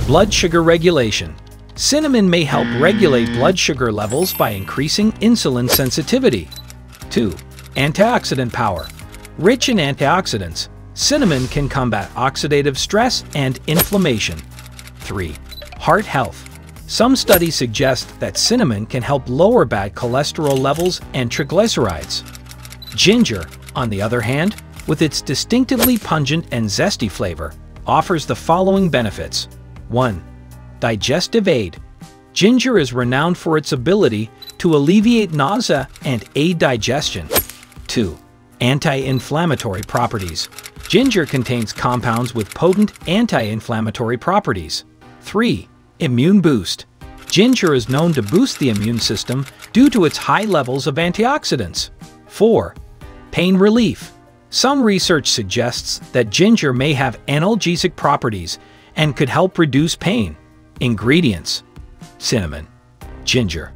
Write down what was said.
Blood sugar regulation. Cinnamon may help regulate blood sugar levels by increasing insulin sensitivity. 2. Antioxidant power. Rich in antioxidants, cinnamon can combat oxidative stress and inflammation. 3. Heart health. Some studies suggest that cinnamon can help lower bad cholesterol levels and triglycerides. Ginger, on the other hand, with its distinctively pungent and zesty flavor, offers the following benefits. 1. Digestive aid. Ginger is renowned for its ability to alleviate nausea and aid digestion. 2. Anti-inflammatory properties. Ginger contains compounds with potent anti-inflammatory properties. 3. Immune boost. Ginger is known to boost the immune system due to its high levels of antioxidants. 4. Pain relief. Some research suggests that ginger may have analgesic properties and could help reduce pain. Ingredients: cinnamon, ginger,